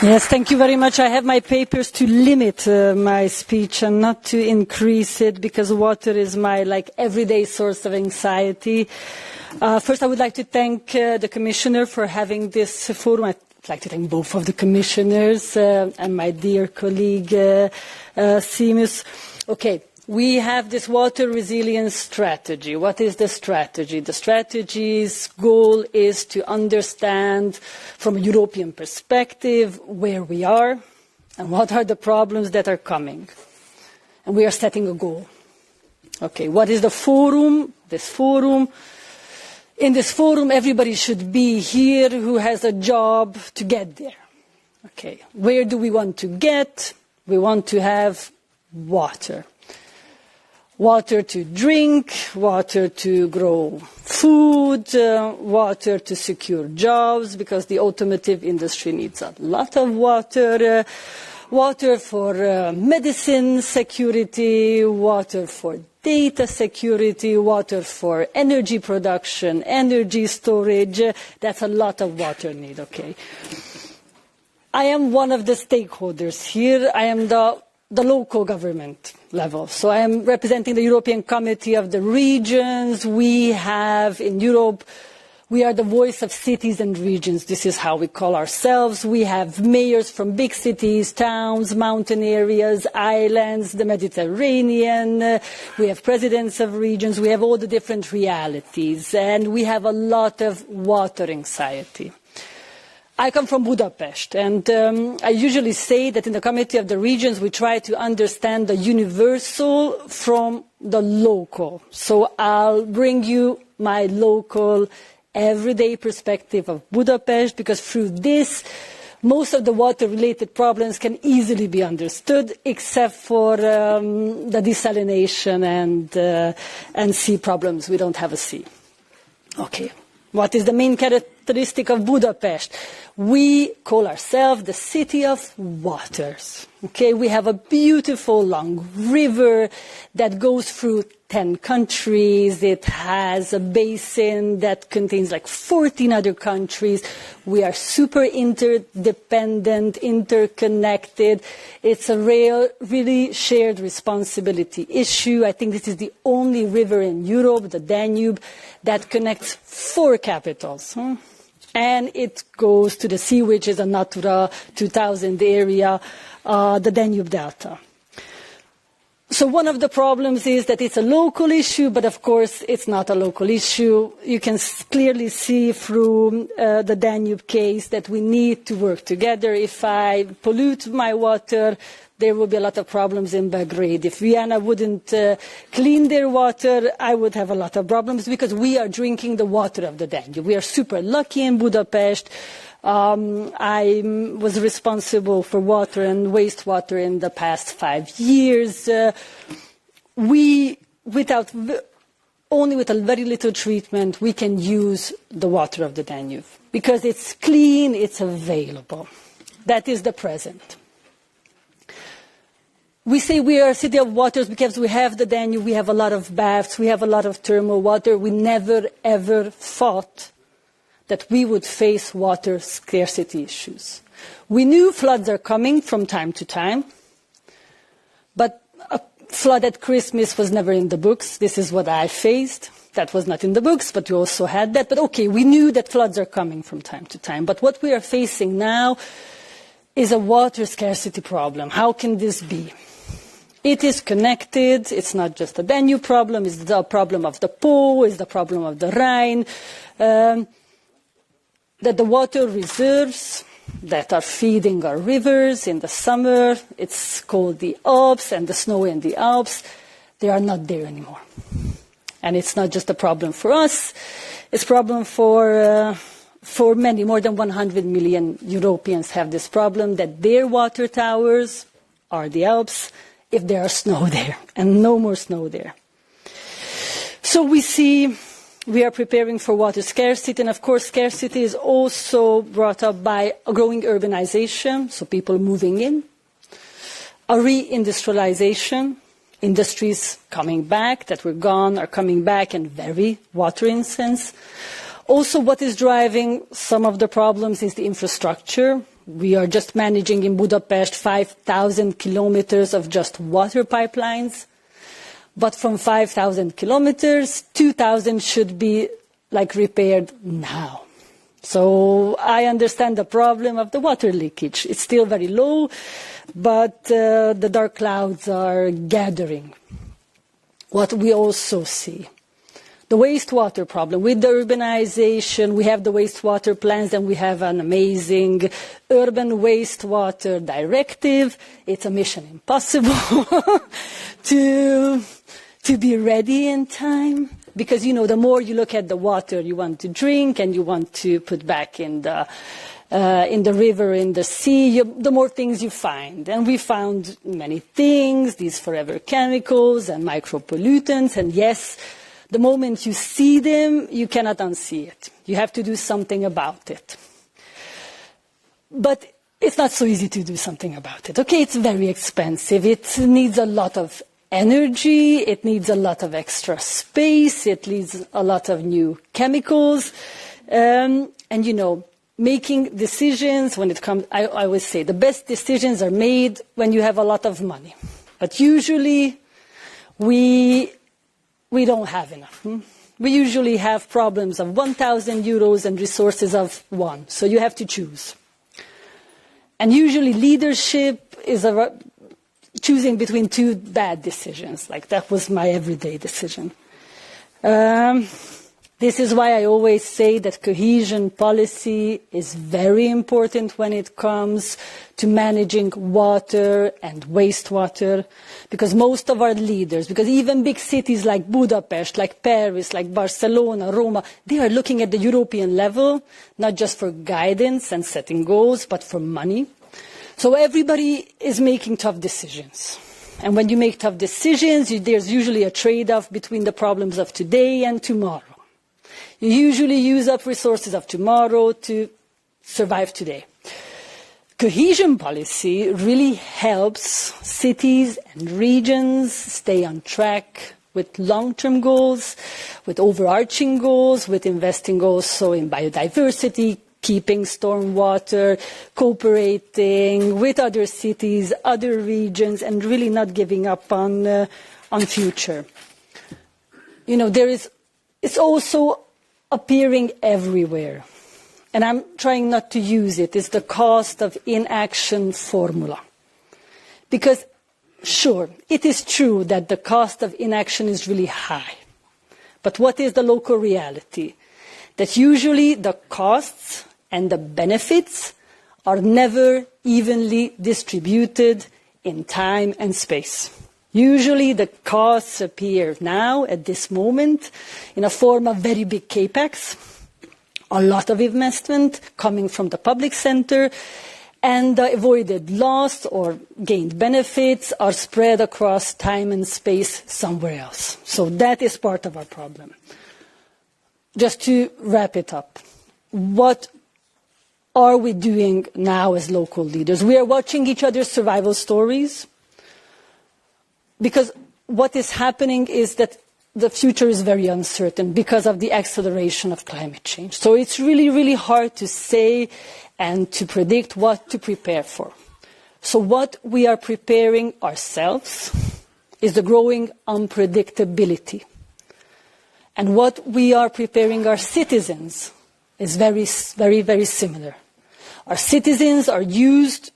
Yes, thank you very much. I have my papers to limit my speech and not to increase it, because water is my everyday source of anxiety. First, I would like to thank the Commissioner for having this forum. I'd like to thank both of the Commissioners and my dear colleague Seamus. Okay. We have this water resilience strategy. What is the strategy? The strategy's goal is to understand from a European perspective where we are and what are the problems that are coming. And we are setting a goal. Okay, what is the forum? This forum. In this forum, everybody should be here who has a job to get there. Okay, where do we want to get? We want to have water. Water to drink, water to grow food, water to secure jobs, because the automotive industry needs a lot of water, water for medicine security, water for data security, water for energy production, energy storage. That's a lot of water need, okay. I am one of the stakeholders here. I am the local government level. So I am representing the European Committee of the Regions. We have, in Europe, we are the voice of cities and regions. This is how we call ourselves. We have mayors from big cities, towns, mountain areas, islands, the Mediterranean. We have presidents of regions. We have all the different realities. And we have a lot of water anxiety. I come from Budapest, and I usually say that in the Committee of the Regions we try to understand the universal from the local. So I'll bring you my local, everyday perspective of Budapest, because through this, most of the water-related problems can easily be understood, except for the desalination and sea problems. We don't have a sea. Okay. What is the main characteristic of Budapest? We call ourselves the city of waters. Okay, we have a beautiful long river that goes through 10 countries. It has a basin that contains 14 other countries. We are super interdependent, interconnected. It's a really shared responsibility issue. I think this is the only river in Europe, the Danube, that connects 4 capitals. And it goes to the sea, which is a Natura 2000 area, the Danube Delta. So one of the problems is that it's a local issue, but of course it's not a local issue. You can clearly see through the Danube case that we need to work together. If I pollute my water, there will be a lot of problems in Belgrade. If Vienna wouldn't clean their water, I would have a lot of problems, because we are drinking the water of the Danube. We are super lucky in Budapest. I was responsible for water and wastewater in the past 5 years. Only with a very little treatment, we can use the water of the Danube, because it's clean, it's available. That is the present. We say we are a city of waters because we have the Danube, we have a lot of baths, we have a lot of thermal water. We never, ever thought that we would face water scarcity issues. We knew floods are coming from time to time, but a flood at Christmas was never in the books. This is what I faced. That was not in the books, but we also had that. But okay, we knew that floods are coming from time to time. But what we are facing now is a water scarcity problem. How can this be? It is connected. It's not just a Danube problem. It's the problem of the Po. It's the problem of the Rhine. That the water reserves that are feeding our rivers in the summer, it's called the Alps, and the snow in the Alps, they are not there anymore. And it's not just a problem for us. It's a problem for many. More than 100 million Europeans have this problem, that their water towers are the Alps, if there is snow there, and no more snow there. So we see we are preparing for water scarcity, and of course scarcity is also brought up by a growing urbanization, so people moving in, a reindustrialization, industries coming back that were gone are coming back and very water intensive. Also, what is driving some of the problems is the infrastructure. We are just managing in Budapest 5,000 kilometers of just water pipelines. But from 5,000 kilometers, 2,000 should be repaired now. So I understand the problem of the water leakage. It's still very low, but the dark clouds are gathering. What we also see, the wastewater problem. With the urbanization, we have the wastewater plans, and we have an amazing urban wastewater directive. It's a mission impossible to be ready in time. Because, the more you look at the water you want to drink and you want to put back in the river, in the sea, the more things you find. And we found many things, these forever chemicals and micropollutants. And yes, the moment you see them, you cannot unsee it. You have to do something about it. But it's not so easy to do something about it. Okay, it's very expensive. It needs a lot of energy, it needs a lot of extra space, it needs a lot of new chemicals. Making decisions when it comes, I always say, the best decisions are made when you have a lot of money. But usually, we don't have enough. We usually have problems of 1,000 euros and resources of 1. So you have to choose. And usually leadership is choosing between two bad decisions. That was my everyday decision. This is why I always say that cohesion policy is very important when it comes to managing water and wastewater, because most of our leaders, because even big cities like Budapest, like Paris, like Barcelona, Roma, they are looking at the European level, not just for guidance and setting goals, but for money. So everybody is making tough decisions. And when you make tough decisions, there's usually a trade-off between the problems of today and tomorrow. You usually use up resources of tomorrow to survive today. Cohesion policy really helps cities and regions stay on track with long-term goals, with overarching goals, with investing also in biodiversity, keeping stormwater, cooperating with other cities, other regions, and really not giving up on future. It's also appearing everywhere, and I'm trying not to use it. It's the cost of inaction formula. Because, sure, it is true that the cost of inaction is really high. But what is the local reality? That usually the costs and the benefits are never evenly distributed in time and space. Usually the costs appear now, at this moment, in a form of very big capex, a lot of investment coming from the public center, and the avoided loss or gained benefits are spread across time and space somewhere else. So that is part of our problem. Just to wrap it up, what are we doing now as local leaders? We are watching each other's survival stories, because what is happening is that the future is very uncertain because of the acceleration of climate change. So it's really, really hard to say and to predict what to prepare for. So what we are preparing ourselves is the growing unpredictability. And what we are preparing our citizens is very, very, very similar. Our citizens are used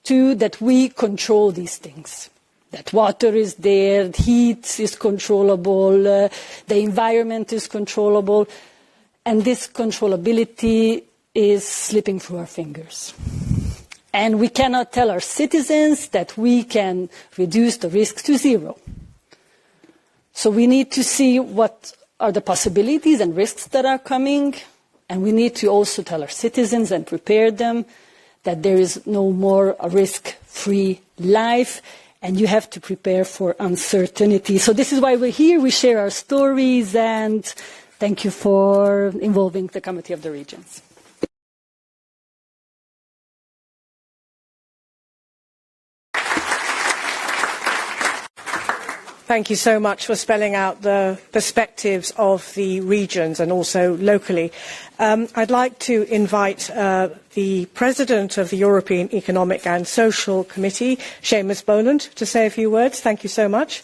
to that we control these things. That water is there, heat is controllable, the environment is controllable, and this controllability is slipping through our fingers. And we cannot tell our citizens that we can reduce the risks to zero. So we need to see what are the possibilities and risks that are coming, and we need to also tell our citizens and prepare them that there is no more a risk-free life, and you have to prepare for uncertainty. So this is why we're here. We share our stories, and thank you for involving the Committee of the Regions. Thank you so much for spelling out the perspectives of the regions and also locally. I'd like to invite the President of the European Economic and Social Committee, Seamus Boland, to say a few words. Thank you so much.